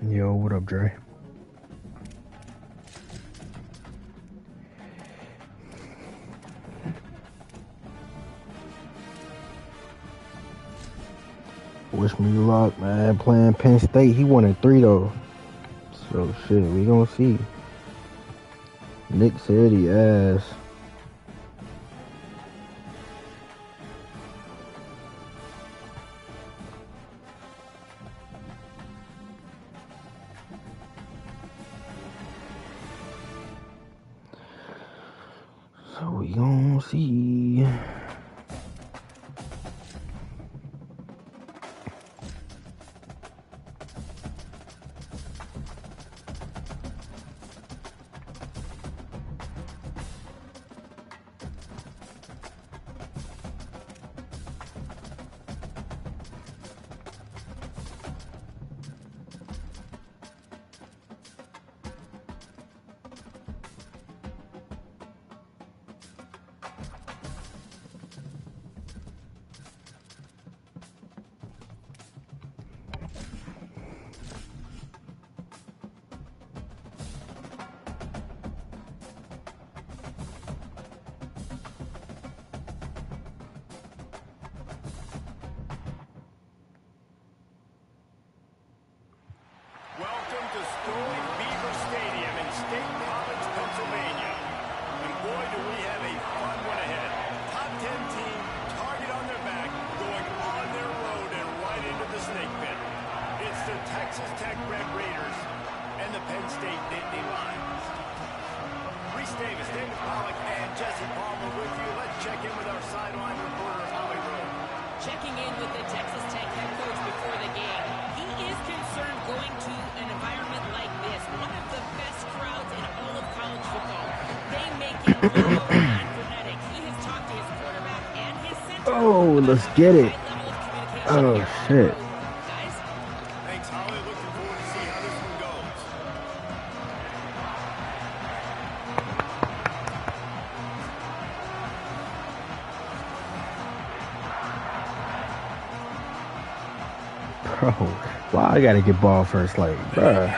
Yo, what up, Dre? Wish me luck, man. Playing Penn State. He wanted 3 though. So shit, we gonna see. Nick said he asked. So we gonna see. Oh, let's get it. Oh, shit. Thanks, Holly. Looking forward to see how this one goes. Bro, why I gotta get ball first? Like, bruh.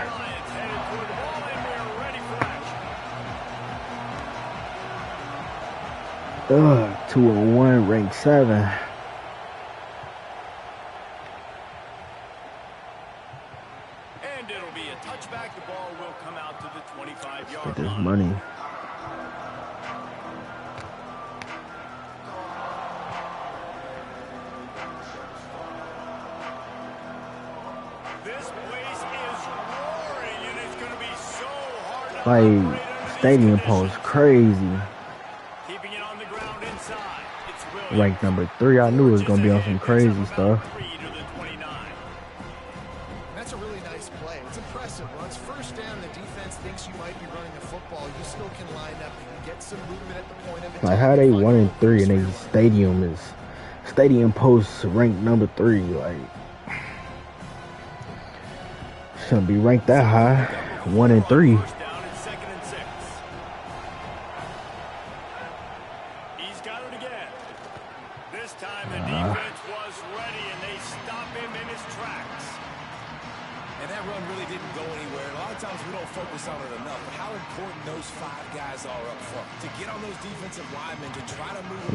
201, ranked 7. And it'll be a touchback. The ball will come out to the 25-yard line. Get this money. This place is roaring, and it's going to be so hard to like stadium post crazy. Keeping it on the ground inside. It's Ranked number 3. I knew it was gonna be on some crazy stuff. That's a really nice play. It's impressive. Once first down, the defense thinks you might be running the football. You still can line up and get some movement at the point of attack. Like how they 1 and 3 and they stadium post ranked number 3. Like shouldn't be ranked that high. 1 and 3.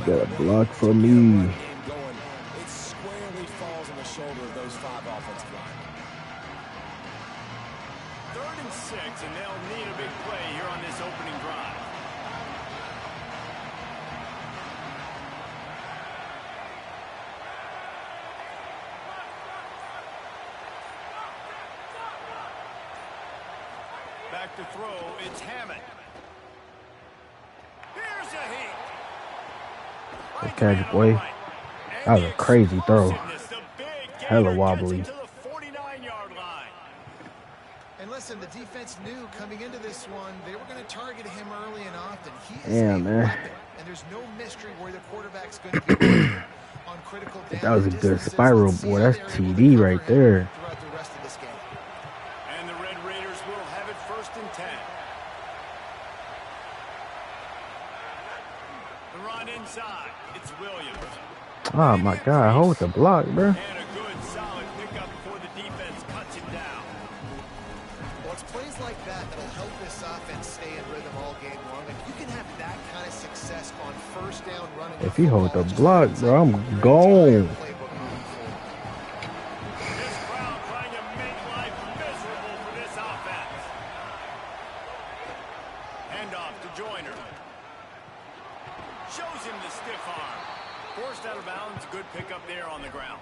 Got a block for me. It squarely falls on the shoulder of those 5 offensive linemen. 3rd and 6, and they'll need a big play here on this opening drive. Back to throw, it's Hammond. Here's a heat. Good catch, boy. That was a crazy throw. Hella wobbly. And listen, the defense knew coming into this one they were going to target him early and often. He is Damn, man. weapon, and there's no mystery where the quarterback's going to be on critical down. That was a good spiral, boy. That's TD right there. Throughout the rest of this game. And the Red Raiders will have it 1st and 10. The run inside. It's Williams. Oh my God, hold the block, bro. And a good solid pickup before the defense cuts him down. plays like that that'll help this offense stay in rhythm all game long. If you can have that kind of success on first down running, If he hold the block, bro, I'm gone. This crowd trying to make life miserable for this offense. Handoff to Joyner. Shows him the stiff arm. Forced out of bounds. Good pickup there on the ground.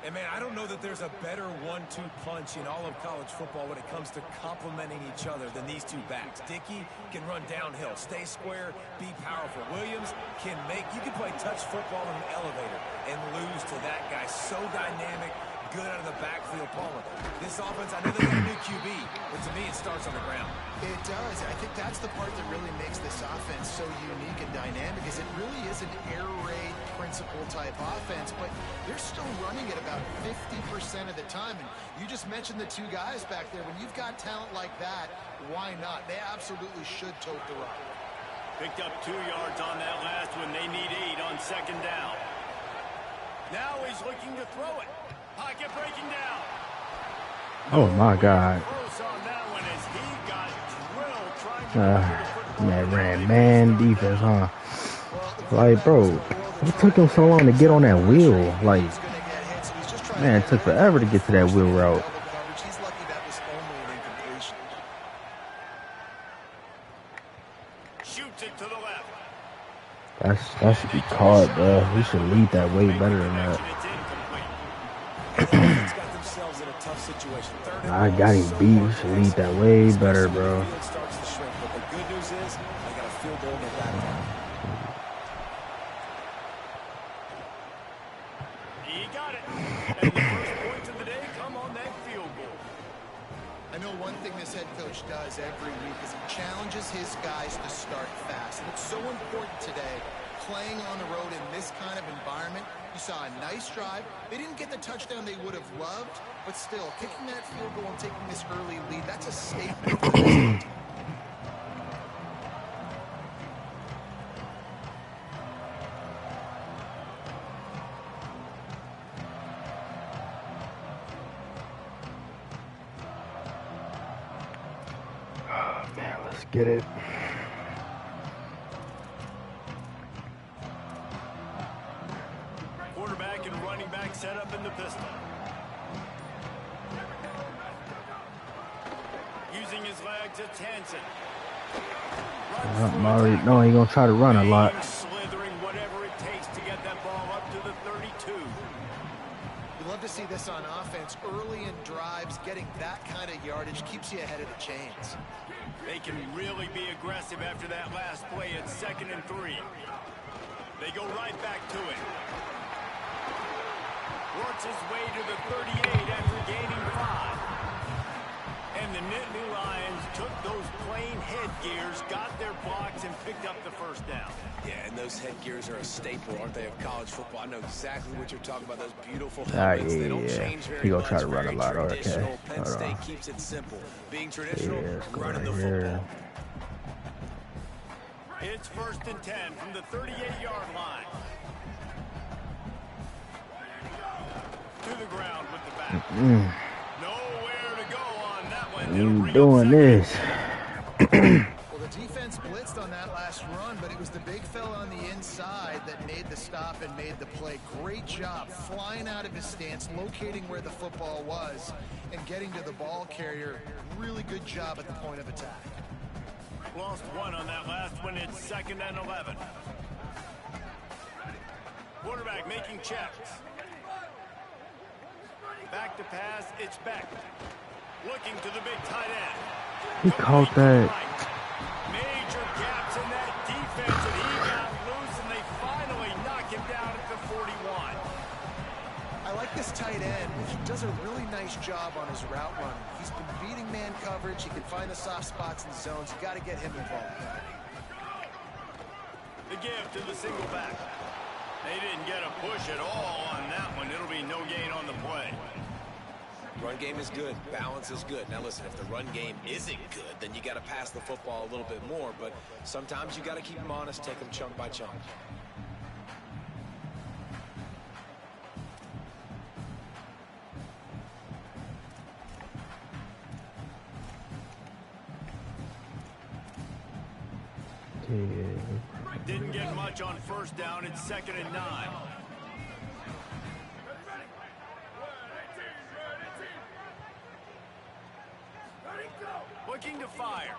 And, man, I don't know that there's a better 1-2 punch in all of college football when it comes to complementing each other than these two backs. Dickey can run downhill, stay square, be powerful. Williams can you can play touch football in an elevator and lose to that guy. So dynamic, good out of the backfield. Palmer, this offense, I know they got a new QB, but to me it starts on the ground. It does. I think that's the part that really makes this offense so unique and dynamic, is it really is an air raid principle type offense, but they're still running it about 50% of the time. And you just mentioned the two guys back there. When you've got talent like that, why not? They absolutely should tote the rock. Picked up 2 yards on that last one. They need 8 on second down. Now he's looking to throw it. Pocket breaking down. Oh my God. Close on that one as he got drilled trying to Man defense, huh? Like, bro, it took him so long to get on that wheel. Like, man, it took forever to get to that wheel route. He's lucky that was only an incompletion. shoots it to the left. That should be caught, bro. He should lead that way better than that. I got him beat. We should lead that way better, bro. He got it. And the first points of the day come on that field goal. I know one thing this head coach does every week is he challenges his guys to start fast. And it's so important today, playing on the road in this kind of environment. You saw a nice drive. They didn't get the touchdown they would have loved, but still, kicking that field goal and taking this early lead, that's a statement for this team. Man, let's get it. Quarterback and running back set up in the pistol. Using his legs, it's Hansen. Murray, no, he's gonna try to run a lot. Slithering whatever it takes to get that ball up to the 32. You love to see this on offense. Early in drives, getting that kind of yardage keeps you ahead of the chains. They can really be aggressive after that last play at 2nd and 3. They go right back to it. Works his way to the 38 after gaining 5. And the Nittany Lions took those plain headgears, got their blocks, and picked up the first down. Yeah, and those headgears are a staple, aren't they, of college football? I know exactly what you're talking about, those beautiful helmets. They don't change very much. He gonna try to run a lot, okay. Penn State keeps it simple. Being traditional, Yeah, running the here. football. It's 1st and 10 from the 38-yard line. To the ground with the back. Nowhere to go on that one. You doing this? Well, the defense blitzed on that last run, but it was the big fella on the inside that made the stop and made the play. Great job flying out of his stance, locating where the football was, and getting to the ball carrier. Really good job at the point of attack. Lost 1 on that last one. It's 2nd and 11. Quarterback making checks. Back to pass. It's Beck. Looking to the big tight end. He caught that. Major gaps in that defense, and he got loose, and they finally knock him down at the 41. I like this tight end. He does a really nice job on his route running. He's been beating man coverage. He can find the soft spots in the zones. You got to get him involved. The give to the single back. They didn't get a push at all on that one. It'll be no gain on the play. Run game is good. Balance is good. Now listen, if the run game isn't good, then you got to pass the football a little bit more. But sometimes you got to keep them honest, take them chunk by chunk. Didn't get much on first down. It's 2nd and 9. Looking to fire.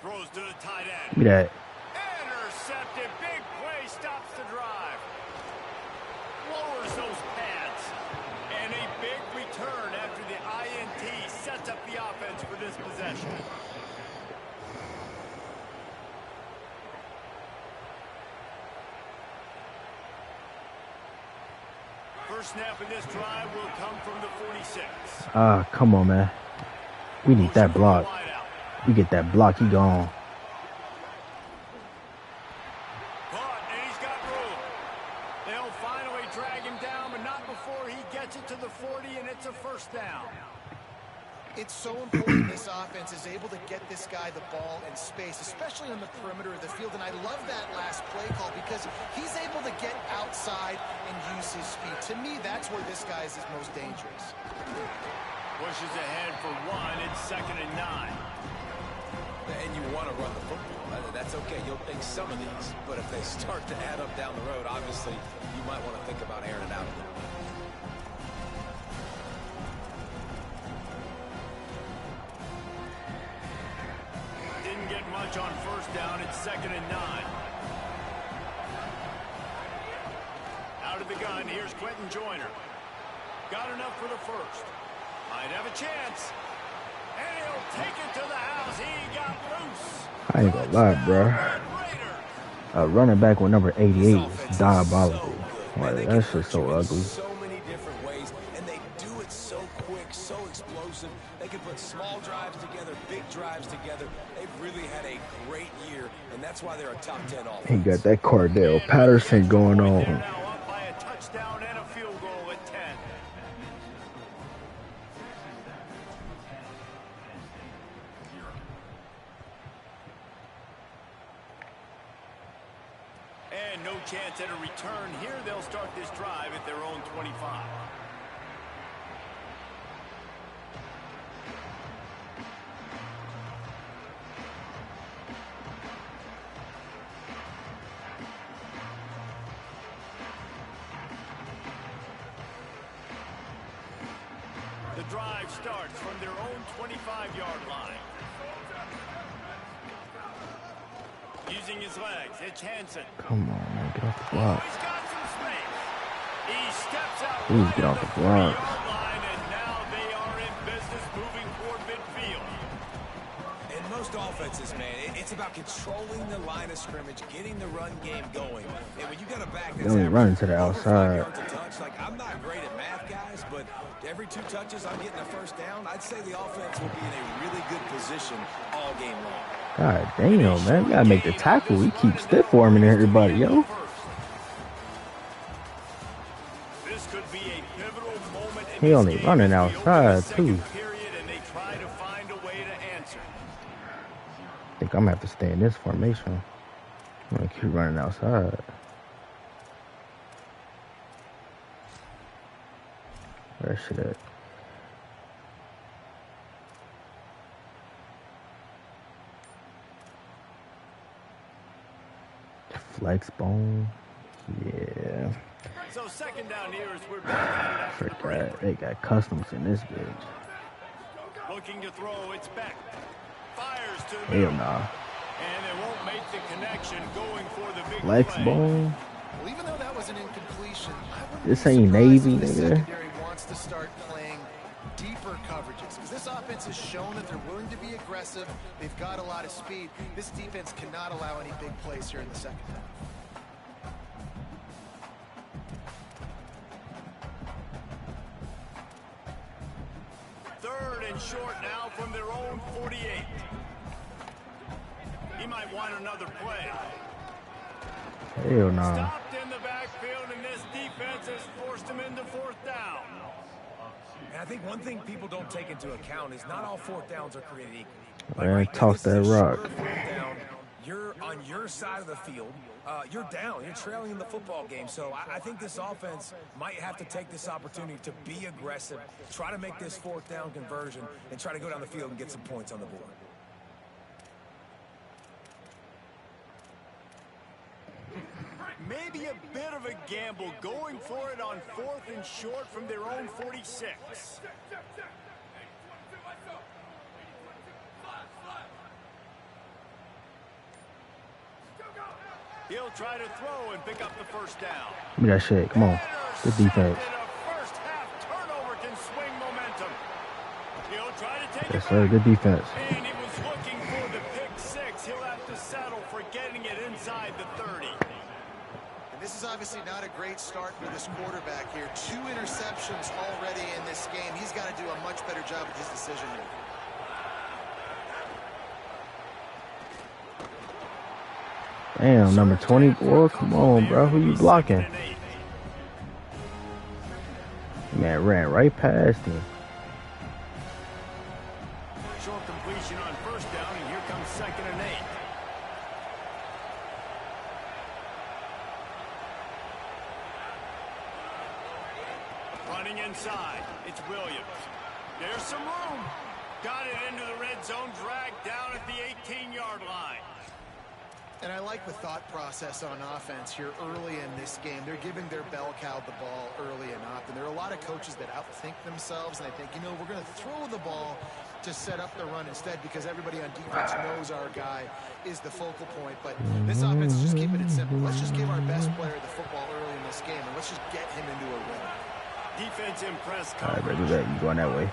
Throws to the tight end. Look at that. Intercepted. Big play. Stops the drive. Lowers those pads. And a big return after the INT sets up the offense for this possession. First snap in this drive will come from the 46. Ah, come on, man. We need that block. We get that block, he gone. Caught, and he's got room. They'll finally drag him down, but not before he gets it to the 40, and it's a first down. It's so important this offense is able to get this guy the ball in space, especially on the perimeter of the field. And I love that last play call because he's able to get outside and use his speed. To me, that's where this guy is his most dangerous. Pushes ahead for 1. It's 2nd and 9. And you want to run the football. That's okay. You'll take some of these. But if they start to add up down the road, obviously, you might want to think about airing it out a little bit. Didn't get much on first down. It's 2nd and 9. Out of the gun. Here's Quentin Joyner. Got enough for the first. Might have a chance. And he'll take it to the house. He got loose. I ain't gonna lie, bro. Running back with number 88 is diabolical. Like, that's just so ugly. So many different ways, and they do it so quick, so explosive. They can put small drives together, big drives together. They've really had a great year, and that's why they're a top 10 offense. He got that Cordell Patterson going on. Now up by a touchdown and a field goal at 10. And no chance at a return here. They'll start this drive at their own 25. The drive starts from their own 25-yard line. Using his legs, it's Hansen. Come on, man, get off the block. He's got some space. He steps out. Please get off the block. Line, and now they are in business moving toward midfield. In most offenses, man, it's about controlling the line of scrimmage, getting the run game going. And when you got a back that's only running to the outside. Like, I'm not great at math, guys, but every 2 touches I'm getting a first down. I'd say the offense will be in a really good position all game long. God damn, man. We gotta make the tackle. We keep stiff arming everybody, yo. This could be a pivotal moment. He only running outside, too. I think I'm gonna have to stay in this formation. I'm gonna keep running outside. Where should it? Flex bone. Yeah. So 2nd down here as we're back at it after the break. Forgot they got customs in this bitch. Looking to throw, it's back. Fires to the Hell middle. nah. And they won't make the connection going for the big Flex play. bone. Well, even though that was an incompletion, I wouldn't This be ain't surprised Navy, if the nigga. secondary wants to start playing deeper coverages because this offense has shown that they're willing to be aggressive. They've got a lot of speed. This defense cannot allow any big plays here in the second half. Third and short now from their own 48. He might want another play. Hell nah. Stopped in the backfield, and this defense has forced him into 4th down. And I think one thing people don't take into account is not all 4th downs are created equally. Man, toss that rock. Down, you're on your side of the field. You're down. You're trailing in the football game. So I think this offense might have to take this opportunity to be aggressive, try to make this 4th down conversion, and try to go down the field and get some points on the board. Maybe a bit of a gamble going for it on 4th and short from their own 46. He'll try to throw and pick up the first down. Give me that shit. Come on. Good defense. First half turnover can swing momentum. He'll try to take Yes, sir. Good defense. And he was looking for the pick 6. He'll have to settle for getting it inside the 30. And this is obviously not a great start for this quarterback here. 2 interceptions already in this game. He's got to do a much better job with his decision making. Damn, number 24. Come on, bro. Who you blocking? Man ran right past him. Short completion on first down, and here comes 2nd and 8. Running inside, it's Williams. There's some room. Got it into the red zone, dragged down at the 18-yard line. And I like the thought process on offense here early in this game. They're giving their bell cow the ball early and often. There are a lot of coaches that outthink themselves, and I think, you know, we're going to throw the ball to set up the run instead because everybody on defense knows our guy is the focal point. But this offense is just keeping it simple. Let's just give our best player the football early in this game, and let's just get him into a rhythm. Defense impress All right, coverage. baby, you going that way.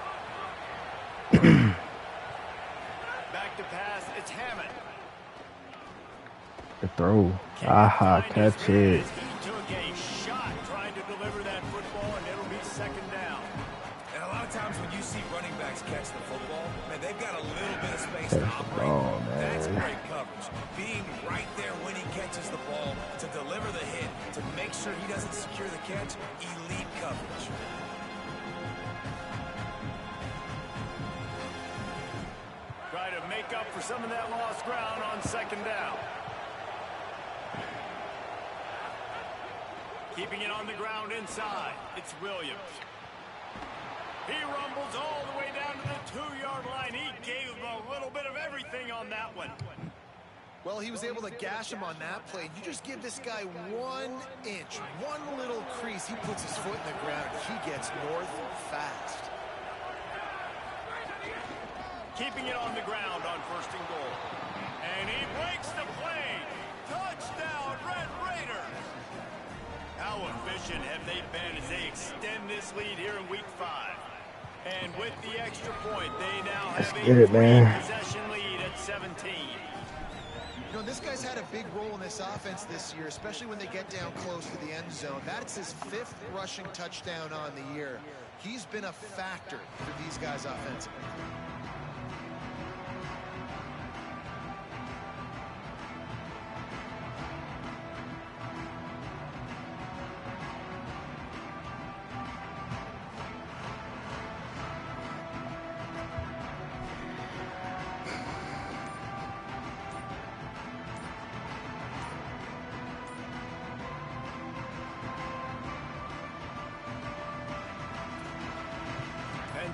Back to pass, it's Hammond. The throw. Aha, catch it. He took a shot trying to deliver that football, and it'll be 2nd down. And a lot of times when you see running backs catch the football, man, they've got a little bit of space Catch to the operate. ball, That's man. great coverage. Being right there when he catches the ball to deliver the hit, to make sure he doesn't secure the catch, elite coverage. Try to make up for some of that lost ground on 2nd down. Keeping it on the ground inside, it's Williams. He rumbles all the way down to the 2-yard line. He gave him a little bit of everything on that one. Well, he was able to gash him on that play. You just give this guy 1 inch, one little crease. He puts his foot in the ground. He gets north fast. Keeping it on the ground on 1st and goal. And he breaks the play. Touchdown, Red Raiders. How efficient have they been as they extend this lead here in Week 5? And with the extra point, they now have a possession lead at 17. You know, this guy's had a big role in this offense this year, especially when they get down close to the end zone. That's his 5th rushing touchdown on the year. He's been a factor for these guys offensively.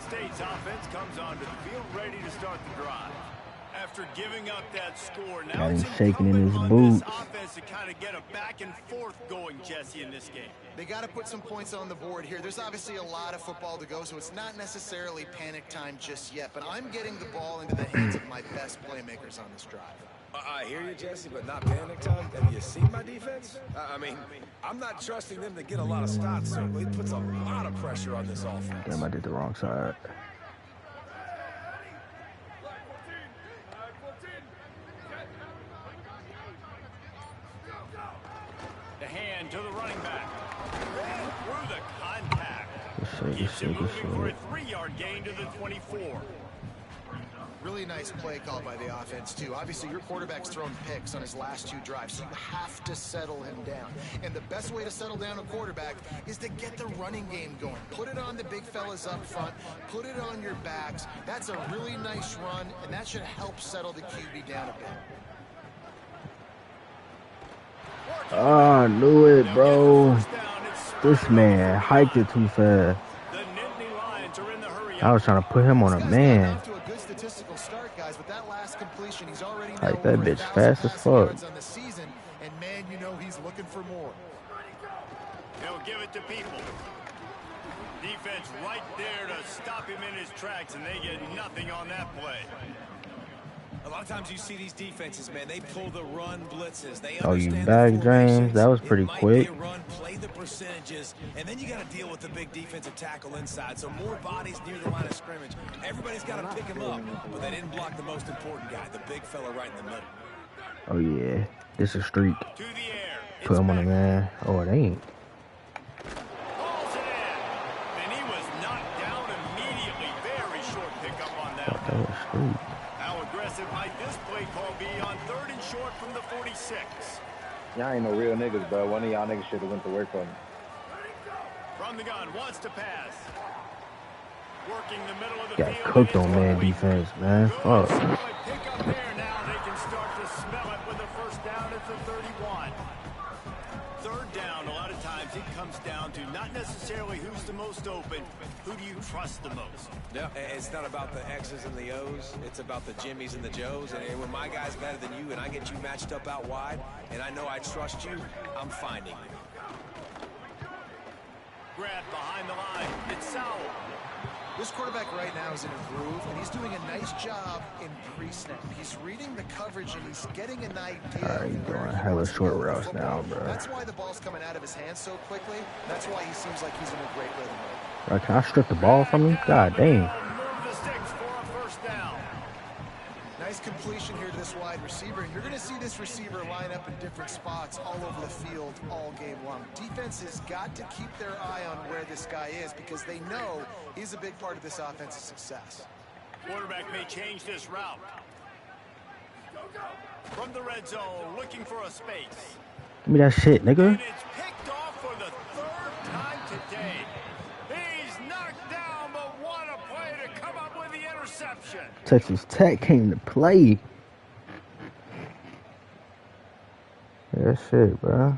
State's offense comes onto the field ready to start the drive. After giving up that score, now Got him it's shaking in incumbent his on boots. this offense to kind of get a back and forth going, Jesse, in this game. They got to put some points on the board here. There's obviously a lot of football to go, so it's not necessarily panic time just yet, but I'm getting the ball into the hands of my best playmakers on this drive. I hear you, Jesse, but not panic time. Have you seen my defense? I mean, I'm not trusting them to get a lot of stops, so it puts a lot of pressure on this offense. Damn, I did the wrong side. The hand to the running back. Ran through the contact. Good Keeps shit, him good moving for a shit. 3-yard gain to the 24. Really nice play call by the offense, too. Obviously, your quarterback's thrown picks on his last 2 drives, so you have to settle him down. And the best way to settle down a quarterback is to get the running game going. Put it on the big fellas up front. Put it on your backs. That's a really nice run, and that should help settle the QB down a bit. Ah, I knew it, bro. This man hiked it too fast. The Nittany Lions are in the hurry. I was trying to put him on a man. Off to a good statistical start, guys, with that last completion, he's already Like now that over bitch 1,000 fast as passing fuck. yards on the season, and man, you know he's looking for more. people. Defense right there to stop him in his tracks, and they get nothing on that play. A lot of times you see these defenses, man, they pull the run blitzes. They Oh, you understand back, the James? formations. That was pretty it might quick. Be a run, play the percentages, and then you got to deal with the big defensive tackle inside. So more bodies near the line of scrimmage. Everybody's got to pick him up, but they didn't block the most important guy, the big fella right in the middle. Oh yeah, this is a streak. To the air. Put him on the man. Oh, it ain't. Balls it in. And he was knocked down immediately. Very short pickup on that. That was a streak. How aggressive might this play call be on 3rd and short from the 46? Y'all ain't no real niggas, bro. One of y'all niggas should have went to work for me. From the gun, wants to pass. Working the middle of the Got field. cooked on man defense, man. Fuck. Solid pickup there. Now they can start to smell it with a first down at the 31. 3rd down, a lot of times it comes down to not necessarily who's the most open, who do you trust the most? Yeah, it's not about the X's and the O's. It's about the Jimmys and the Joes. And when my guy's better than you and I get you matched up out wide and I know I trust you, I'm finding you. Grab behind the line. It's Sowell. This quarterback right now is in a groove, and he's doing a nice job in pre-snap. He's reading the coverage, and he's getting an idea. Alright, of he's where doing he hella wants to short go with the routes football. now, bro. That's why the ball's coming out of his hands so quickly. That's why he seems like he's in a great rhythm. Bro, can I strip the ball from him? God dang. Move the sticks for a first down. Nice completion here to this wide receiver. You're going to see this receiver line up in different spots all over the field all game long. Defense has got to keep their eye on where this guy is because they know he's a big part of this offense's success. Quarterback may change this route. From the red zone, looking for a space. Give me that shit, nigga. And it's picked off for the 3rd time today. He's knocked down, but what a play to come up with the interception. Texas Tech came to play. Yeah, shit, bro.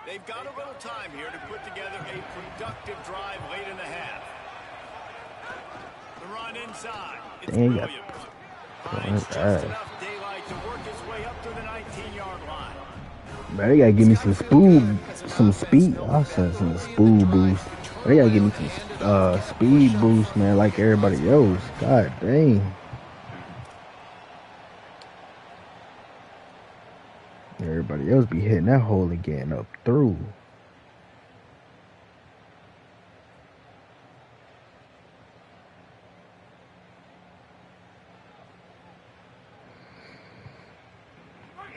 They've got a little time here to put together a productive drive late in the half. The run inside. It's Dang, Williams. Finds that's just bad. enough daylight to work his way up to the 19-yard line. Bro, they gotta give me some speed. I said some spool boost. They gotta give me some speed boost, man, like everybody else. God dang. Everybody else be hitting that hole and getting up through.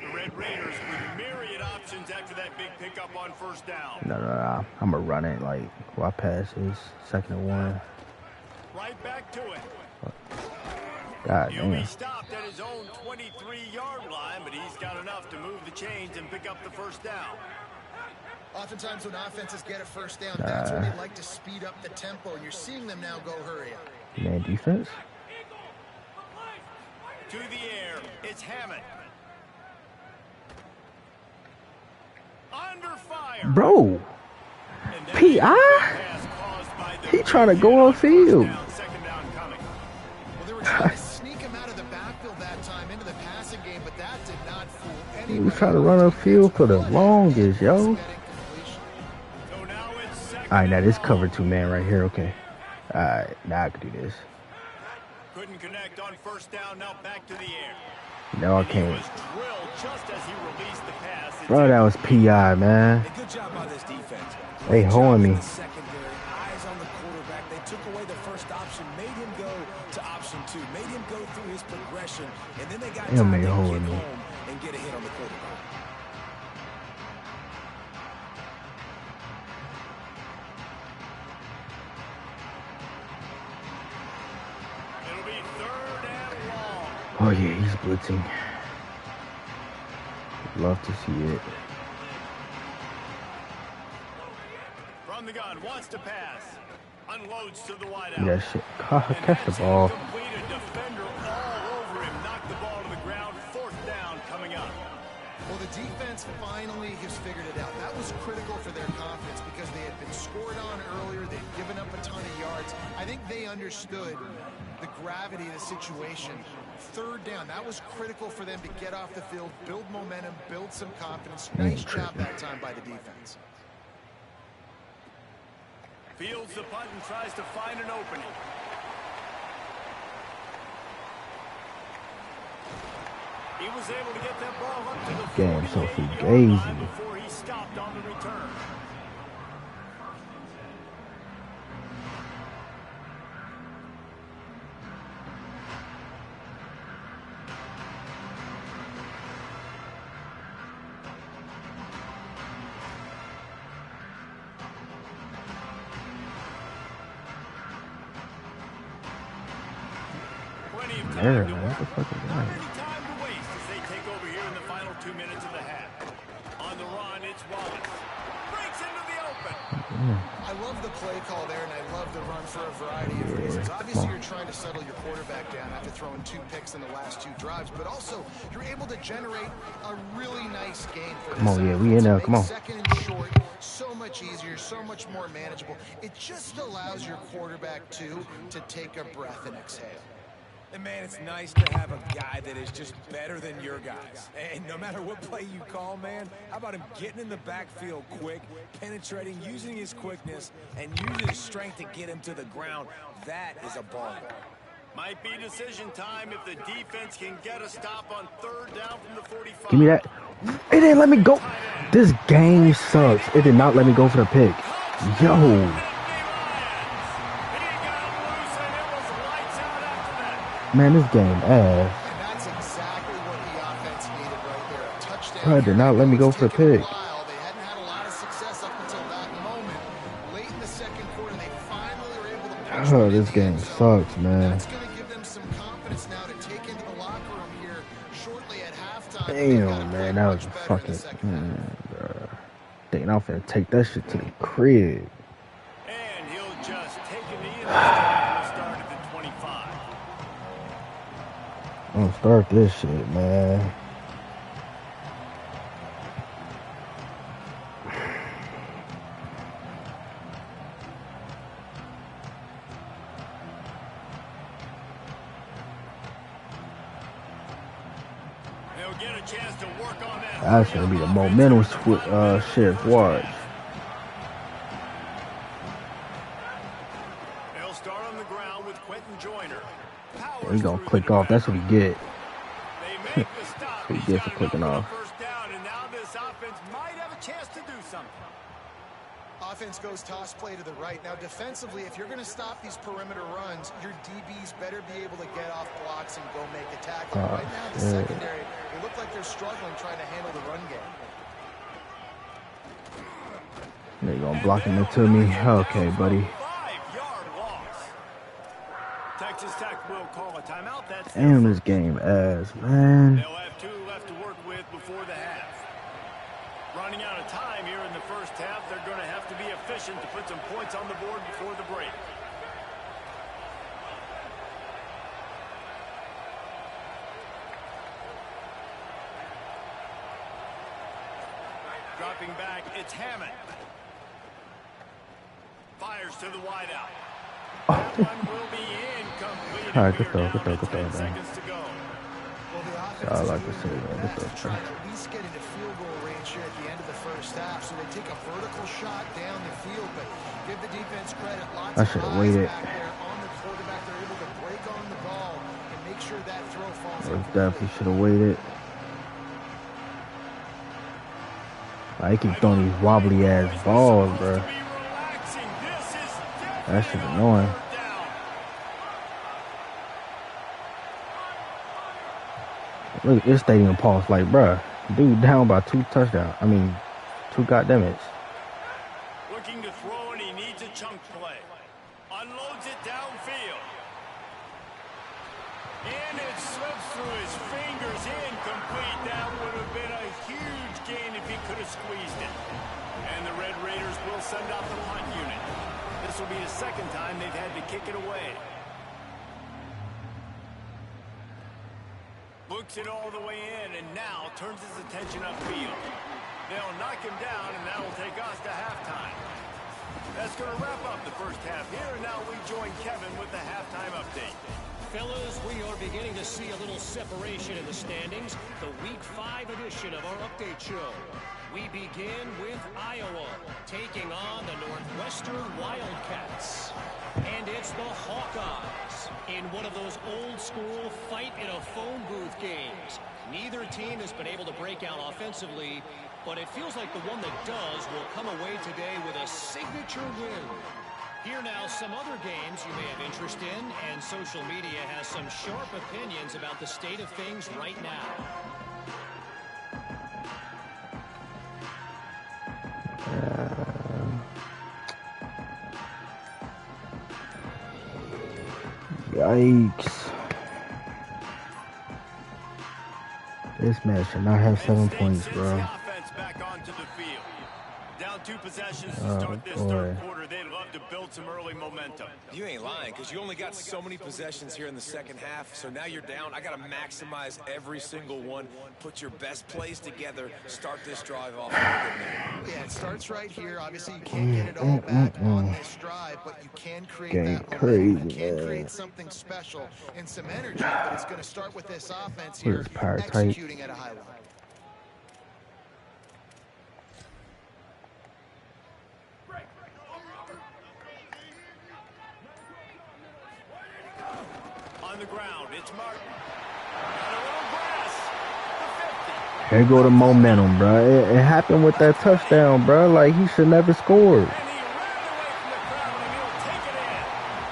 The Red Raiders with myriad options after that big pickup on first down. No. I'm gonna run it like while I pass this 2nd and 1. Right back to it. God He'll be damn. stopped at his own 23-yard line, but he's got enough to move the chains and pick up the first down. Oftentimes when offenses get a first down, that's when they like to speed up the tempo, and you're seeing them now go hurry up. Man defense. To the air, it's Hammond. Under fire. Bro. And then P.I.? pass caused by the He trying to go on field. Second down coming. Well, they were trying to sneak him out of the backfield that time into the passing game, but that did not fool anybody. He was trying to run upfield for the longest, yo. So now it's second. Alright, now this and cover long. 2 man right here, okay. Alright, now I can do this. Couldn't connect on first down. Now back to the air. No, I And he can't. was drilled just as he released the pass. It's Bro, that was PI, man. Hey, good job by this defense. They Great hoeing job in me. the secondary, eyes on the quarterback. They took away the first option, made him go to option 2, made him go through his progression, and then they got Damn, time they to hoeing kick me. home and get a hit on the quarterback. It'll be 3rd and long. Oh yeah, he's blitzing. Love to see it. From the gun, wants to pass. Unloads to the wideout. Give me that shit. Catch the ball. Complete a defender all over him. Knocked the ball to the ground. 4th down coming up. Well, the defense finally has figured it out. That was critical for their confidence because they had been scored on earlier. They'd given up a ton of yards. I think they understood the gravity of the situation. 3rd down, that was critical for them to get off the field, build momentum, build some confidence. Nice job that time by the defense. Fields the punt and tries to find an opening. He was able to get that ball up to the Game so 48-yard line fugazi. before he stopped on the return. There, man. What the fuck is Not that? any time to waste as they take over here in the final 2 minutes of the half. On the run, it's Wallace. Breaks into the open. I love the play call there, and I love the run for a variety of reasons. Obviously, you're trying to settle your quarterback down after throwing 2 picks in the last 2 drives, but also you're able to generate a really nice game for Come on, yeah, we in there. Come on. Second and short, so much easier, so much more manageable. It just allows your quarterback, too, to take a breath and exhale. And man, it's nice to have a guy that is just better than your guys. And no matter what play you call, man, how about him getting in the backfield quick, penetrating, using his quickness, and using his strength to get him to the ground? That is a ball. Might be decision time if the defense can get a stop on 3rd down from the 45. Give me that. It didn't let me go. This game sucks. It did not let me go for the pick. Yo. Man, this game ass. And that's exactly what the offense needed right there. A touchdown. Bro, did not let me go for the pick. They hadn't had a lot of success up until that moment. Late in the second quarter, they finally were able to Oh, this game sucks, man. That's going to give them some confidence now to take into the locker room here shortly at halftime. Damn, man, that was fucking. Bro. Thinking I'm finna take that shit to the crib. And he'll just take a knee and we'll start at the 25. I'm gonna start this shit, man. They'll get a chance to work on that. That's gonna be a momentum shift. Watch. They'll start on the ground with Quentin Joyner. He gonna click off. That's what he get. They make the stop. He He's gets got for clicking enough off. for a first down, and now this offense might have a chance to do something. Offense goes toss play to the right. Now, defensively, if you're going to stop these perimeter runs, your DBs better be able to get off blocks and go make a tackle. Right now, the secondary, they look like they're struggling trying to handle the run game. They gonna block him into me. Okay, buddy. 5-yard loss. Texas Tech will call a timeout. That's Damn, this game ass, man. They'll have 2 left to work with before the half. Running out of time here in the first half, they're going to have to be efficient to put some points on the board before the break. Dropping back, it's Hammond. Fires to the wideout. That one will be incomplete. All right, good throw, good throw, good throw, 10 man. seconds to go. Well, the offense I is like to moving say that. ahead Good and throw. trying to at least get into field goal range here at the end of the first half. So they take a vertical shot down the field, but give the defense credit. Lots I of should have eyes waited. back there on the quarterback. They're able to break on the ball and make sure that throw falls Or incomplete. definitely should have waited. I keep throwing these wobbly ass balls, bro. That shit's annoying. Look at this stadium pulse, like, bruh, dude down by 2 touchdowns. I mean, 2 goddammits. Looking to throw, and he needs a chunk play. Unloads it downfield. And it slips through his fingers, incomplete. That would have been a huge gain if he could have squeezed it. And the Red Raiders will send out the punt unit. This will be the second time they've had to kick it away. Looks it all the way in, and now turns his attention upfield. They'll knock him down, and that will take us to halftime. That's going to wrap up the first half here, and now we join Kevin with the halftime update. Fellas, we are beginning to see a little separation in the standings. The Week 5 edition of our update show. We begin with Iowa taking on the Northwestern Wildcats. And it's the Hawkeyes in one of those old-school fight-in-a-phone-booth games. Neither team has been able to break out offensively, but it feels like the one that does will come away today with a signature win. Here now, some other games you may have interest in, and social media has some sharp opinions about the state of things right now. Yikes. This man should not have 7 points, bro. Down 2 possessions to start this third quarter. They'd love to build some early momentum. You ain't lying, because you only got so many possessions here in the second half, so now you're down. I got to maximize every single one, put your best plays together, start this drive off. Yeah, it starts right here. Obviously, you can't get it all back on this drive, but you can create that momentum. You can create something special and some energy, but it's going to start with this offense here executing at a high level. On the ground, it's Martin. Got a little grass. The 50. Here go the momentum, bro. It happened with that touchdown, bro. Like, he should never scored. And he ran away from the crowd, and he'll take it in.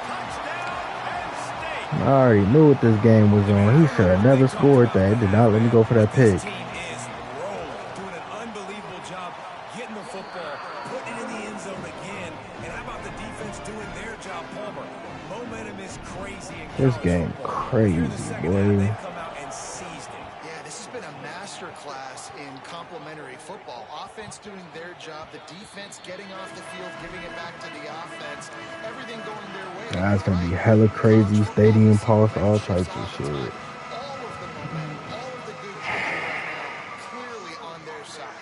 Touchdown, Penn State. I already knew what this game was on. He should have never scored that. It did not let me go for that pick. This team is rolling, doing an unbelievable job getting the football, putting it in the end zone again. And how about the defense doing their job, Palmer? Momentum is crazy. This game crazy, boy. Yeah, this has been a master class in complementary football. Offense doing their job, the defense getting off the field, giving it back to the offense. Everything going their way. That's gonna be hella crazy. Stadium pulse, all types of shit. All of the momentum, all of the good clearly on their side.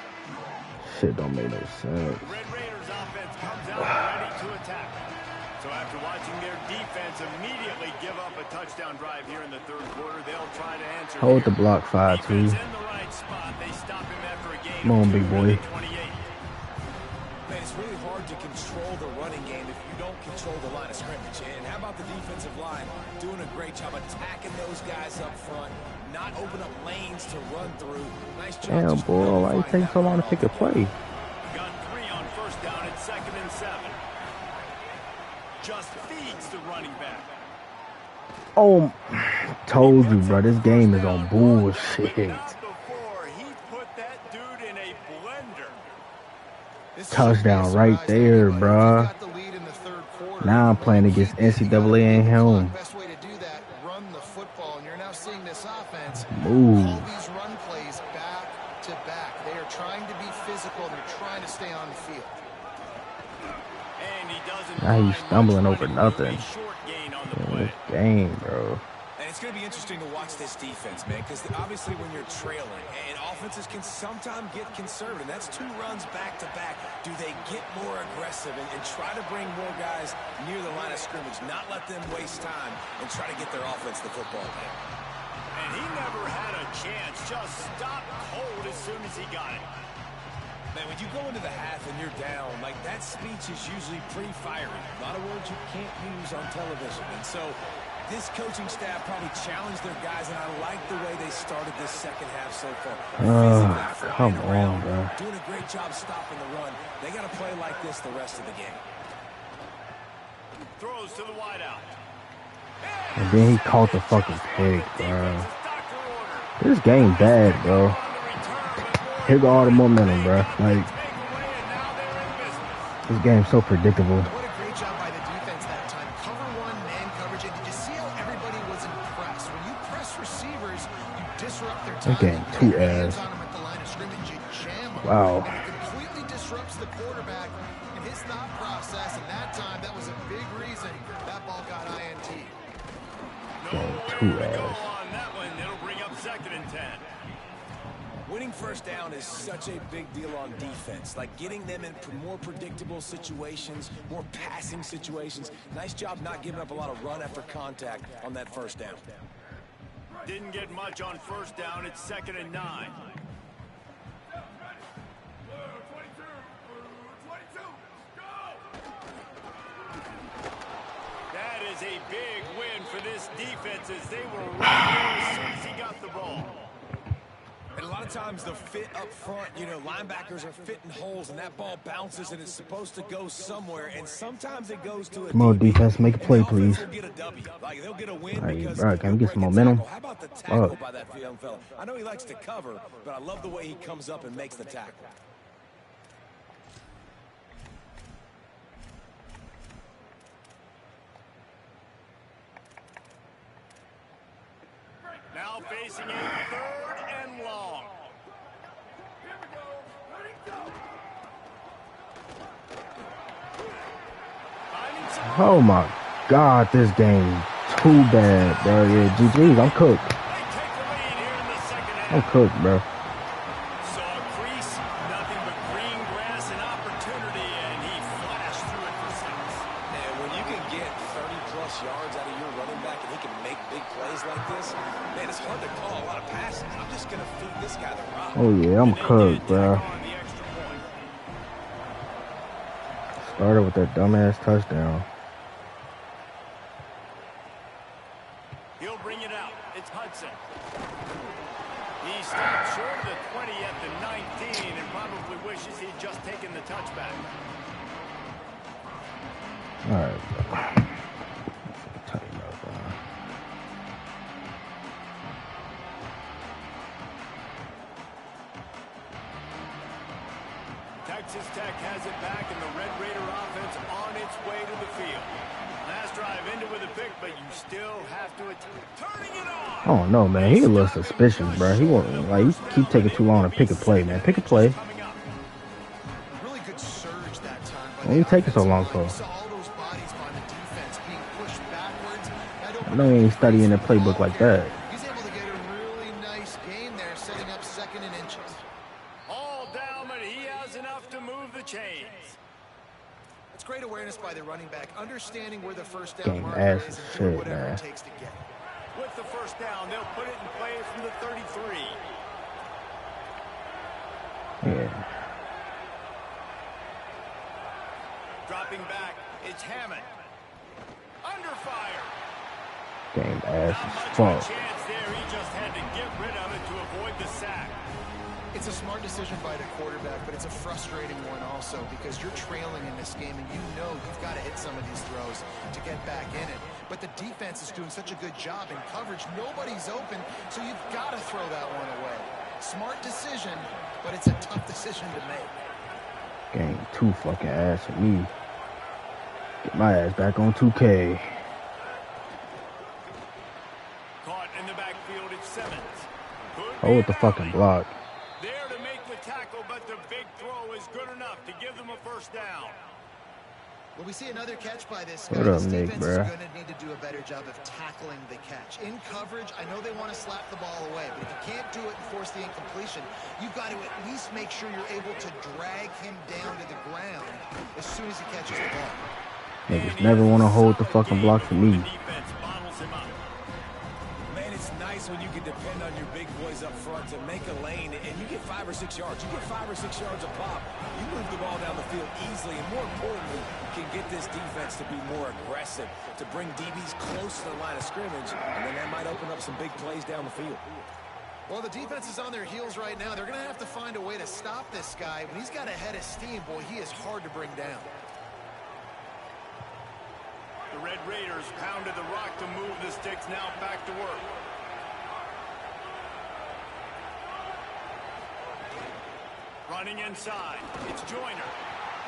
Shit don't make no sense. Red Raiders offense comes out ready to attack. So after watching their defense immediately give up a touchdown drive here in the third quarter, they'll try to answer. Hold the block 5 too. In the right spot. They stop him after a gain. Come on, big boy. 28. Man, it's really hard to control the running game if you don't control the line of scrimmage. And how about the defensive line doing a great job attacking those guys up front, not open up lanes to run through. Nice job. Damn, boy, why you take so long to pick a play? Got 3 on first down at 2nd and 7. Just feeds the running back. Oh, told you, bro. This game is on bullshit. Before, he put that dude in a blender. Touchdown right there, bro. Now I'm playing against NCAA and him. Best way to do that, run the football, and you're now seeing this offense Move. all these run plays back to back. They are trying to be physical. They're trying to stay on the field. And he doesn't. Now he's stumbling over nothing. Short gain on the In play. this game, bro. And it's going to be interesting to watch this defense, man, because obviously when you're trailing, and offenses can sometimes get conservative. That's 2 runs back to back. Do they get more aggressive and try to bring more guys near the line of scrimmage, not let them waste time, and try to get their offense the football game? And he never had a chance. Just stopped cold as soon as he got it. Man, when you go into the half and you're down, like, that speech is usually pretty fiery. A lot of words you can't use on television. And so this coaching staff probably challenged their guys, and I like the way they started this second half so far. Come on, bro. Doing a great job stopping the run. They got to play like this the rest of the game. Throws to the wideout. And then he caught the fucking pick, bro. This game bad, bro. Here go all the momentum, bro. Like, this game's so predictable. What a great job by the defense that time. Cover 1, man coverage. And did you see how everybody was impressed? When you press receivers, you disrupt their time. This game too ass. Wow. And it completely disrupts the quarterback and his thought process. And that time, that was a big reason that ball got INT. Game too ass. On that one, it'll bring up 2nd and 10. Winning first down is such a big deal on defense. Like getting them in more predictable situations, more passing situations. Nice job not giving up a lot of run after contact on that first down. Didn't get much on first down. It's 2nd and 9. That is a big win for this defense as they were right there as soon as he got the ball. And a lot of times the fit up front, you know, linebackers are fitting holes and that ball bounces and it's supposed to go somewhere. And sometimes it goes to a Come on, defense, make a play, please. They'll get a W. Like, they'll get a win because bro, can we get some momentum? How about the tackle by that young fella? I know he likes to cover, but I love the way he comes up and makes the tackle. Now facing a 3rd and long. Oh my God, this game too bad, bro. Yeah, GG's, I'm cooked. I'm cooked, bro. Saw a crease, nothing but green grass and opportunity, and he flashed through it for 6. And when you can get 30-plus yards out of your running back and he can make big plays like this, man, it's hard to call a lot of passes. I'm just going to feed this guy the rock. Oh yeah, I'm cooked, bro. Started with that dumbass touchdown. He'll bring it out. It's Hudson. He stopped short of the 20 at the 19 and probably wishes he'd just taken the touchback. All right, bro. Texas Tech has it back, and the Red Raider offense on its way to the field. Last drive ended with a pick, but you still have to attack. Turning it on! Oh no, man, he a little suspicious, bro. He won't, like, you keep taking too long to pick a play, man. Pick a play. Really good surge that time. Why you taking so long for? I know he ain't studying the playbook like that. He's able to get a really nice gain there, setting up 2nd and inches. All down, but he has enough to move the chains. It's great awareness by the running back, understanding where the first down Game marker ass is and shit, doing whatever man. it takes to get it. With the first down, they'll put it in play from the 33. Yeah. Dropping back, it's Hammond. Under fire. Game ass Not as much of a fuck. chance there. He just had to get rid of it to avoid the sack. It's a smart decision by the quarterback, but it's a frustrating one also because you're trailing in this game and you know you've got to hit some of these throws to get back in it. But the defense is doing such a good job in coverage. Nobody's open, so you've got to throw that one away. Smart decision, but it's a tough decision to make. Game too fucking ass for me. Get my ass back on 2K. Caught in the backfield, it's Simmons. Oh, with the fucking block. There to make the tackle, but the big throw is good enough to give them a first down. Well, we see another catch by this guy. What up, This Nick, defense bruh? is going to need to do a better job of tackling the catch. In coverage, I know they want to slap the ball away, but if you can't do it and force the incompletion, you've got to at least make sure you're able to drag him down to the ground as soon as he catches the ball. Niggas never want to hold the fucking block for me. Defense bottles him up. Man, it's nice when you can depend on your big boys up front to make a lane, and you get 5 or 6 yards. You get 5 or 6 yards a pop. You move the ball down the field easily, and more importantly, can get this defense to be more aggressive, to bring DBs close to the line of scrimmage, and then that might open up some big plays down the field. Well, the defense is on their heels right now. They're going to have to find a way to stop this guy. When he's got a head of steam, boy, he is hard to bring down. The Red Raiders pounded the rock to move the sticks. Now back to work. Running inside. It's Joyner.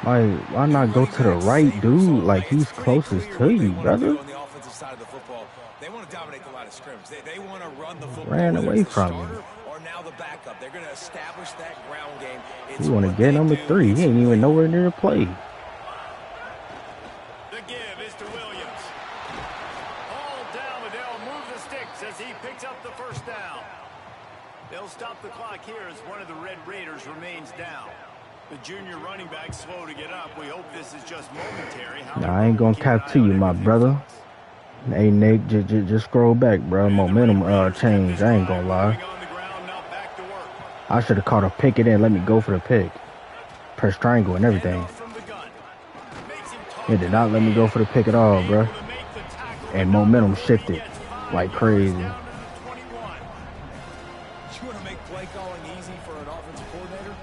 Why not go to the right, dude? Like, he's closest to you, brother. On the offensive side of the football, they want to dominate the line of scrimmage. They want to run the football. Ran whether away it's the from starter him. or now the backup. They're going to establish that ground game. It's You want to what get they number do. 3. He ain't even nowhere near the play. The give is to Williams. All down, but they'll move the sticks as he picks up the first down. They'll stop the clock here as one of the Red Raiders remains down. The junior running back slow to get up. We hope this is just momentary. Nah, I ain't gonna cap to you, my brother. Hey Nick, just scroll back, bro. Momentum change. I ain't gonna lie. I should have caught a pick it in. Let me go for the pick. Press triangle and everything. It did not let me go for the pick at all, bro. And momentum shifted like crazy. You want to make play calling easy for an offensive coordinator?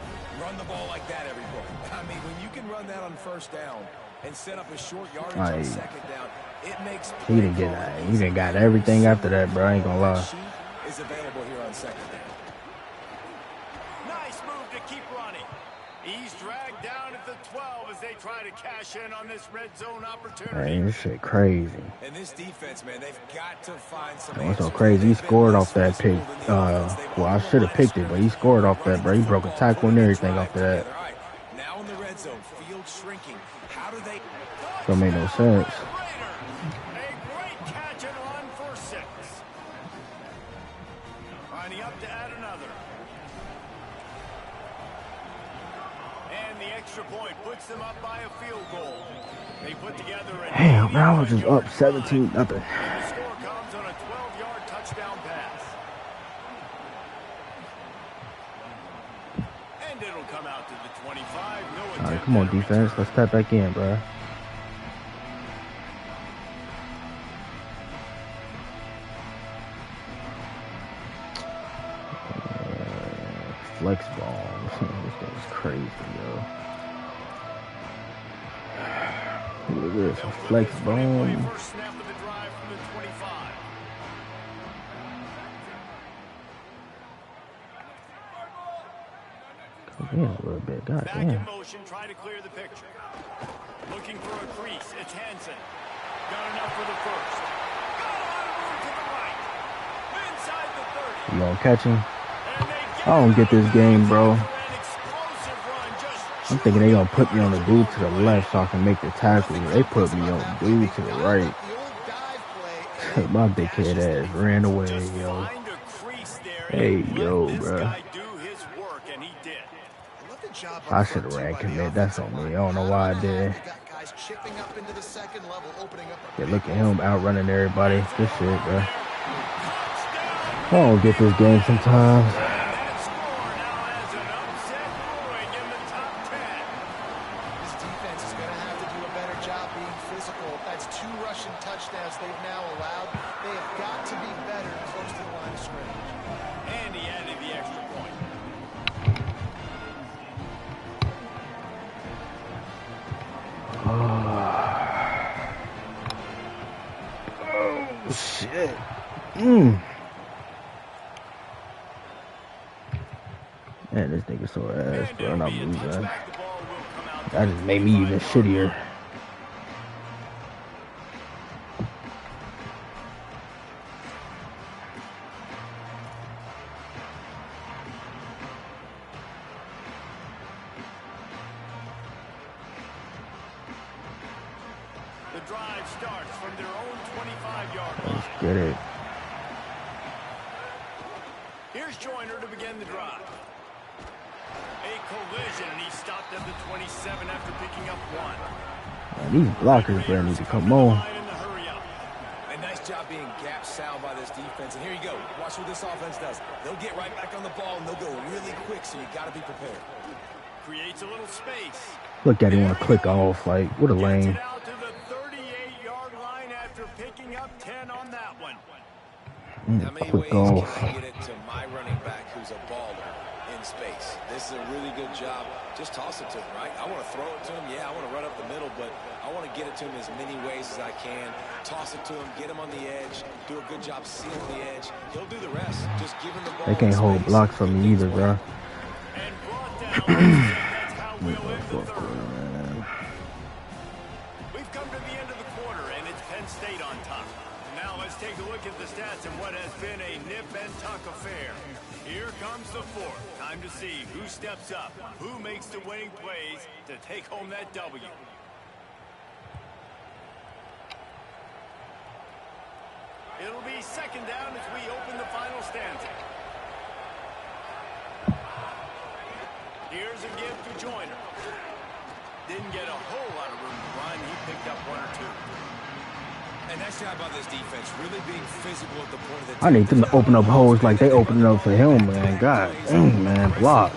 Run the ball like that every play. I mean, when you can run that on first down and set up a short yardage on second down, it makes he didn't get that. He didn't got everything after that, bro. I ain't gonna lie. Is available here on second down. Nice move to keep running. He's dragged down at the 12 as they try to cash in on this red zone opportunity. Man, this shit crazy. And this defense, man, they've got to find some. What's so crazy? He scored off that pick. Well, I should have picked it, but he scored off that, bro. He broke a tackle and everything after that. Now in the red zone, field shrinking. How do they? Don't make no sense. A great catch and run for 6. Lining up to add another. And the extra point puts them up by a field goal. They put together a damn, bro, I was just up 17-0. The score comes on a 12-yard touchdown pass. And it'll come out to the 25. No All right, come on, defense. Let's tap back in, bro. Flex ball. This thing's crazy, yo. Look at this, a flex ball. First snap of the drive from the 25. Come in a little bit, god Back damn. in motion, trying to clear the picture. Looking for a crease. It's Hansen. Got enough for the first. Got a lot of room to the right. Inside the 30. You gonna catch him? I don't get this game, bro. I'm thinking they gonna put me on the dude to the left so I can make the tackle. They put me on the dude to the right. My big head ass ran away, yo. Hey, yo, bro. I should have ran commit. That's on me. I don't know why I did. Yeah, look at him outrunning everybody. Good shit, bro. I don't get this game sometimes. Shit. Man, this nigga so ass, bro, and I'm losing. That just made me even shittier. The drive starts from their own 25-yard line. Let's get it. Here's Joyner to begin the drive. A collision, and he stopped at the 27 after picking up 1. Man, these blockers, bro, need to come on. A nice job being gap sound by this defense. And here you go. Watch what this offense does. They'll get right back on the ball, and they'll go really quick, so you got to be prepared. Creates a little space. Look at him want to click off. Like, what a lane. Gets it out to the 38-yard line after picking up 10 on that one. How many Click ways off. can I get it to my running back who's a baller in space? This is a really good job. Just toss it to him, right? I want to throw it to him. Yeah, I want to run up the middle, but I want to get it to him as many ways as I can. Toss it to him, get him on the edge, do a good job sealing the edge. He'll do the rest. Just give him the ball. They can't hold blocks for me either, bro. And brought down. That's how we'll end the third. We've come to the end of the quarter, and it's Penn State on top. Now let's take a look at the stats of what has been a nip and tuck affair. Here comes the fourth. Time to see who steps up, who makes the winning plays to take home that W. It'll be second down as we open the final stanza. Here's a give to Joyner. Didn't get a whole lot of room to run. He picked up 1 or 2. And nice job by this defense, really being physical at the point of the I need them to open up holes like they opening up for him, man. God dang, man, block.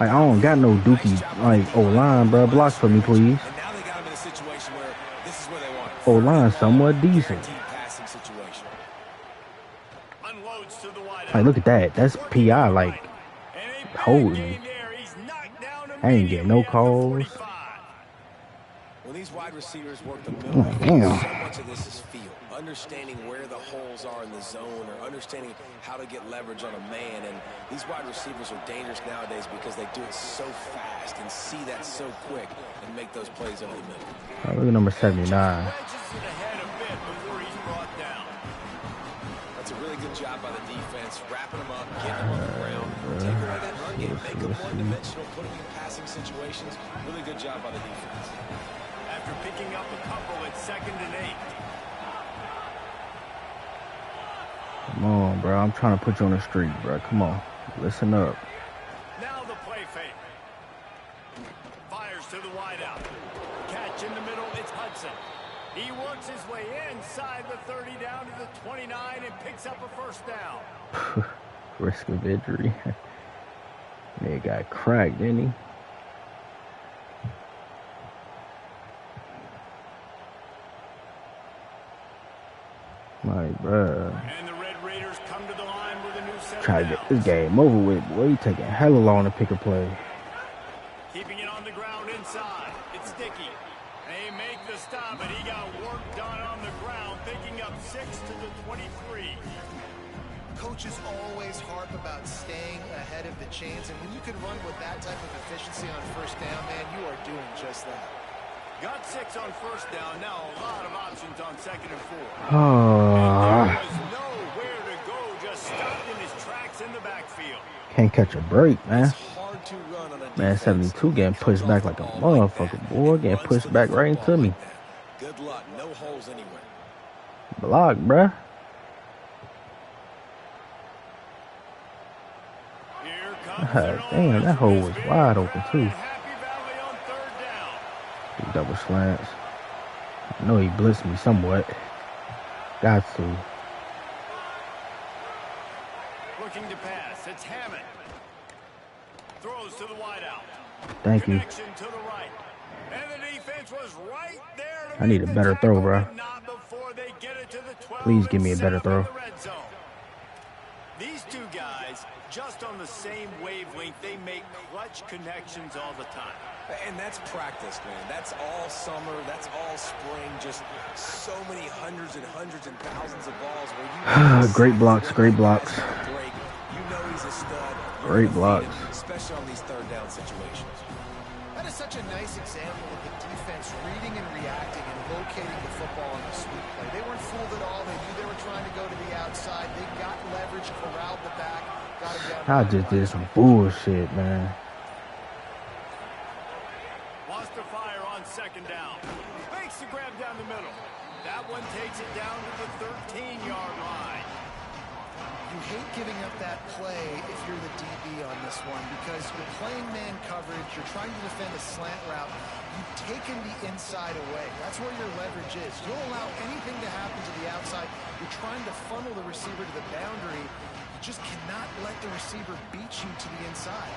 Like, I don't got no dookie like O-line, bro. Block for me, please. And now they got him in a situation where this is where they want it. O-line somewhat decent. Passing situation. Unloads to the wide Like, look at that. That's PI, like, holding. I ain't getting no calls. When these wide receivers work the middle, Damn. so much of this is feel. Understanding where the holes are in the zone or understanding how to get leverage on a man. And these wide receivers are dangerous nowadays because they do it so fast and see that so quick and make those plays over the middle. Oh, look at number 79. That's a really good job by the defense, wrapping them up, getting them on the ground, taking away that run game, make them one-dimensional, putting them in passing situations. Really good job by the defense. After picking up a couple at 2nd and 8. Come on, bro. I'm trying to put you on the street, bro. Come on. Listen up. Now the play fake. Fires to the wideout. Catch in the middle. It's Hudson. He works his way inside the 30 down to the 29 and picks up a first down. Risk of injury. They got cracked, didn't he? My bro. And the Red Raiders come to the line with a new set. Try to get this game over with. Boy, you taking hella long to pick a play. Keeping it on the ground inside. It's Dickey. They make the stop, and he got work done on the ground, picking up 6 to the 23. Coaches always harp about staying ahead of the chains, and when you can run with that type of efficiency on first down, man, you are doing just that. Got 6 on first down. Now a lot of options on 2nd and 4. Oh, There was nowhere to go, just stopped in his tracks in the backfield. can't catch a break, man. It's hard to run on a Man, 72 getting pushed back like a motherfucker, boy. Getting pushed back right into me. Good luck. No holes anywhere. Block, bruh. Here comes God damn, that hole was wide open, too. Happy Valley on 3rd down. Big double slants. I know he blitzed me somewhat. Got to. Looking to pass. It's Hammond. Throws to the wideout. Thank you. Connection to the right. And the defense was right there. I need a better throw, bro. Not before they get it to the 12. Please give me a better throw. These two guys, just on the same wavelength, they make clutch connections all the time. And that's practice, man. That's all summer. That's all spring. Just so many hundreds and thousands of balls where you Great blocks, great blocks. You know he's a stud. Great blocks. Especially on these 3rd down situations. That is such a nice example of the defense reading and reacting and locating the football on the sweep play. They weren't fooled at all. They knew they were trying to go to the outside. They got leverage, corralled the back, got him down. I just did some bullshit, man. Wants to fire on 2nd down. Makes the grab down the middle. That one takes it down to the 13-yard line. You hate giving up that play if you're the DB on this one because you're playing man coverage, you're trying to defend a slant route, you've taken the inside away. That's where your leverage is. You don't allow anything to happen to the outside. You're trying to funnel the receiver to the boundary. You just cannot let the receiver beat you to the inside.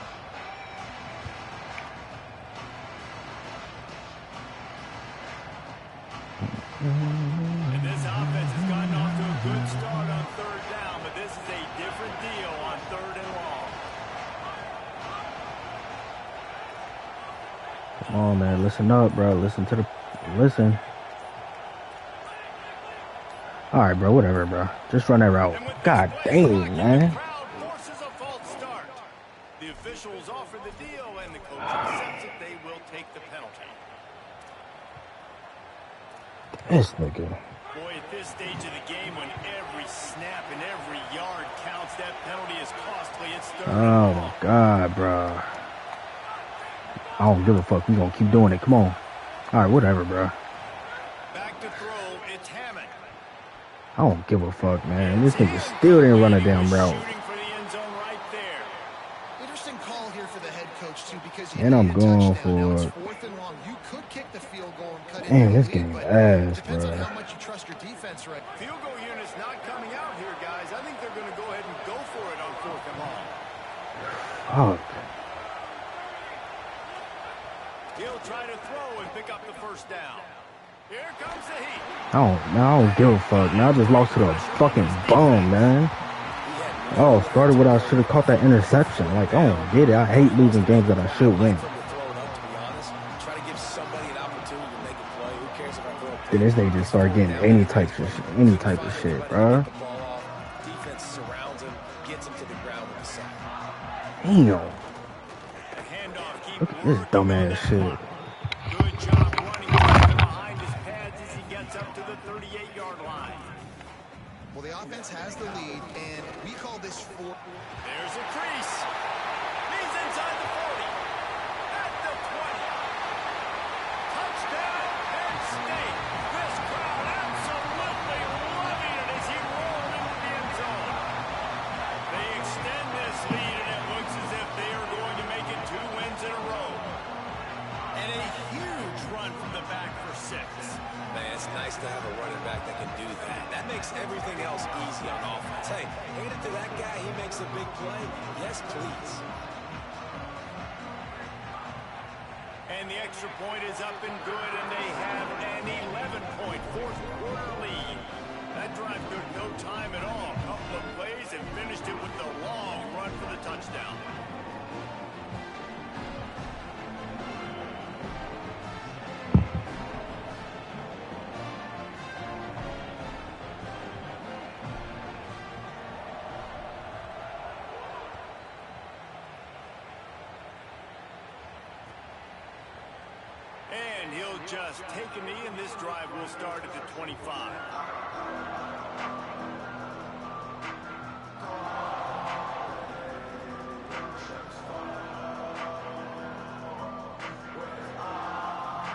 And this offense has gotten off to a good start on 3rd down, but this is a different deal on 3rd and long. Come on, man. Listen up, bro. Listen. All right, bro. Whatever, bro. Just run that route. God dang, man. The crowd forces a false start. The officials offer the deal, and the coach accepts it. They will take the penalty. This nigga. Boy, at this stage of the game, when every snap and every yard counts, that penalty is costly. It's 3rd and Oh, long. my God, bro. I don't give a fuck. We gonna keep doing it. Come on. All right, whatever, bro. Back to throw. It's Hammond. I don't give a fuck, man. This nigga still didn't run a damn route. Shooting for the end zone right there. Interesting call here for the head coach, too, because And I'm going touchdown. Now it's for 4th and long. You could kick the field goal and cut Damn, into this the game lead, but ass, depends on bro. how much you trust your That's right. Field goal unit's not coming out here, guys. I think they're going to go ahead and go for it on 4th and long. Fuck. He'll try to throw and pick up the first down. Here comes the heat. I don't give a fuck. Now I just lost to the fucking bum, man. Oh, started with I should have caught that interception. Like, I don't get it. I hate losing games that I should win. Then this nigga just started getting any type of shit, bro. Defense surrounds him, gets him to the ground with the sack. Damn. The handoff, Look at this dumbass shit. Good job running behind his pads as he gets up to the 38-yard line. Well, the offense has the lead, and we call this four. There's a crease. He's inside the 40. At the 20. Touchdown, Penn State. This crowd absolutely loving it as he rolled into the end zone. They extend this lead, and it looks as if they are going to make it 2 wins in a row. And a huge run from the back for 6. Man, it's nice to have a running back that can do that. That makes everything else easy on offense. Hey, hand it to that guy. He makes a big play. Yes, please. And the extra point is up and good, and they have an 11-point fourth quarter lead. That drive took no time at all. A couple of plays and finished it with the long run for the touchdown. And he'll just take a knee, and this drive will start at the 25.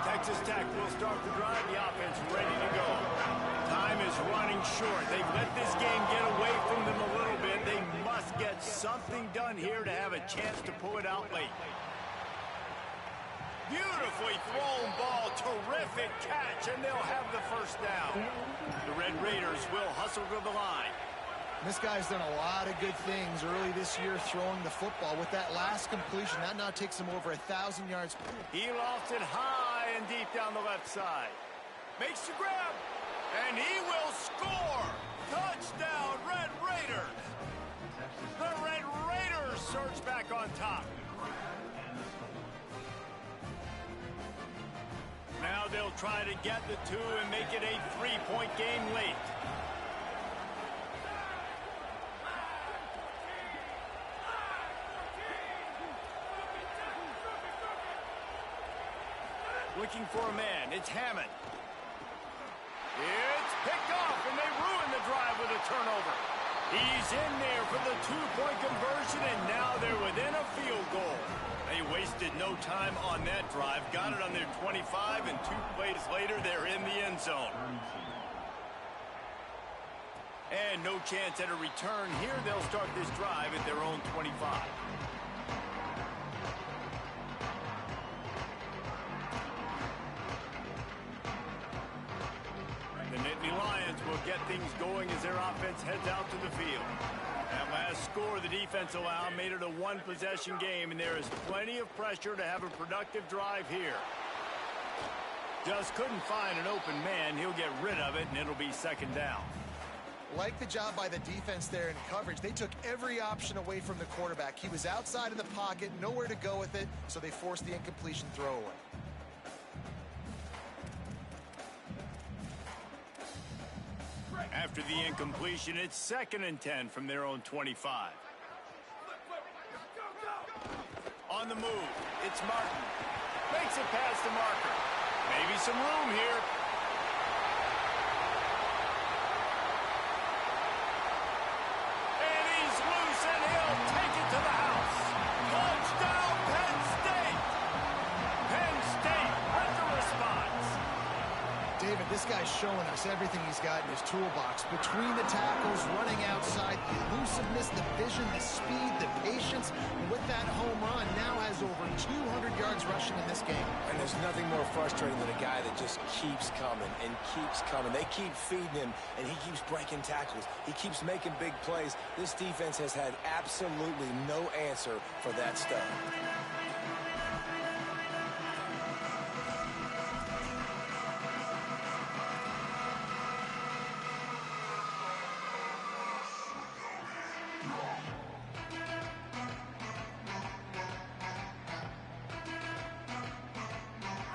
Texas Tech will start the drive. The offense ready to go. Time is running short. They've let this game get away from them a little bit. They must get something done here to have a chance to pull it out late. Beautifully thrown ball, terrific catch, and they'll have the first down. The Red Raiders will hustle to the line. This guy's done a lot of good things early this year throwing the football. With that last completion, that now takes him over 1,000 yards. He lofts it high and deep down the left side. Makes the grab, and he will score. Touchdown, Red Raiders. The Red Raiders surge back on top. Now they'll try to get the 2 and make it a 3-point game late. Looking for a man. It's Hammond. It's picked off, and they ruin the drive with a turnover. He's in there for the 2-point conversion, and now they're within a field goal. They wasted no time on that drive. Got it on their 25, and 2 plays later, they're in the end zone. And no chance at a return here. They'll start this drive at their own 25. The Nittany Lions will get things going as their offense heads out to the field. That last score the defense allowed made it a 1-possession game, and there is plenty of pressure to have a productive drive here. Just couldn't find an open man. He'll get rid of it, and it'll be 2nd down. Like the job by the defense there in coverage. They took every option away from the quarterback. He was outside of the pocket, nowhere to go with it, so they forced the incompletion throwaway. After the incompletion, it's 2nd and 10 from their own 25. On the move, it's Martin. Makes it past the marker. Maybe some room here. And he's loose, and he'll take it to the house. Touchdown, Penn State! Penn State has the response. David, this guy's showing us everything he's got in his toolbox. Between the tackles, running outside, the elusiveness, the vision, the speed, the patience. And with that home run, now has over 200 yards rushing in this game. And there's nothing more frustrating than a guy that just keeps coming and keeps coming. They keep feeding him, and he keeps breaking tackles. He keeps making big plays. This defense has had absolutely no answer for that stuff.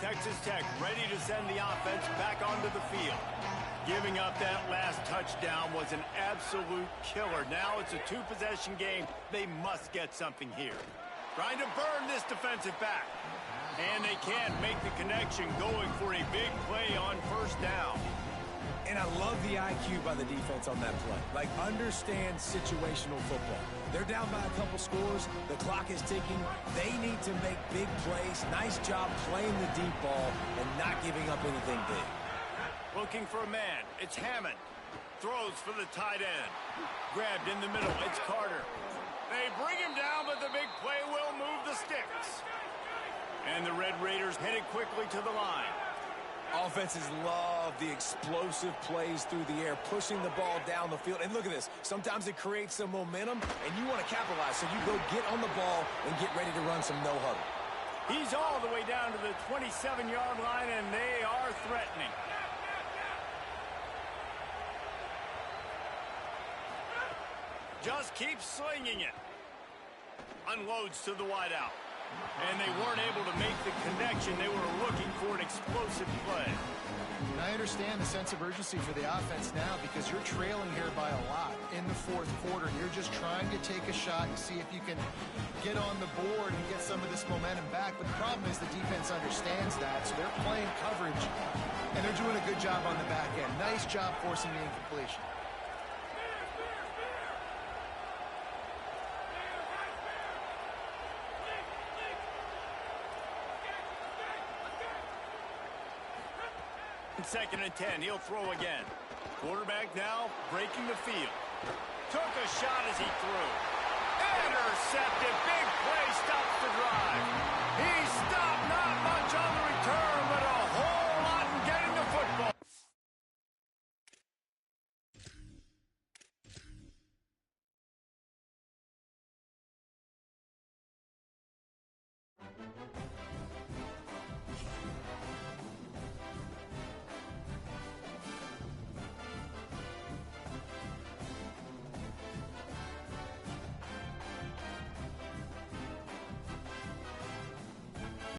Texas Tech ready to send the offense back onto the field. Giving up that last touchdown was an absolute killer. Now it's a two-possession game. They must get something here. Trying to burn this defensive back. And they can't make the connection, going for a big play on first down. And I love the IQ by the defense on that play. Like, understand situational football. They're down by a couple scores. The clock is ticking. They need to make big plays. Nice job playing the deep ball and not giving up anything big. Looking for a man. It's Hammond. Throws for the tight end. Grabbed in the middle. It's Carter. They bring him down, but the big play will move the sticks. And the Red Raiders headed quickly to the line. Offenses love the explosive plays through the air, pushing the ball down the field. And look at this. Sometimes it creates some momentum, and you want to capitalize. So you go get on the ball and get ready to run some no-huddle. He's all the way down to the 27-yard line, and they are threatening. Just keeps slinging it. Unloads to the wideout. And they weren't able to make the connection. They were looking for an explosive play. And I understand the sense of urgency for the offense now because you're trailing here by a lot in the fourth quarter. You're just trying to take a shot and see if you can get on the board and get some of this momentum back. But the problem is the defense understands that, so they're playing coverage, and they're doing a good job on the back end. Nice job forcing the incompletion. Second and 10, he'll throw again. Quarterback now breaking the field. Took a shot as he threw. Intercepted. Big play stops the drive. He stopped, not much on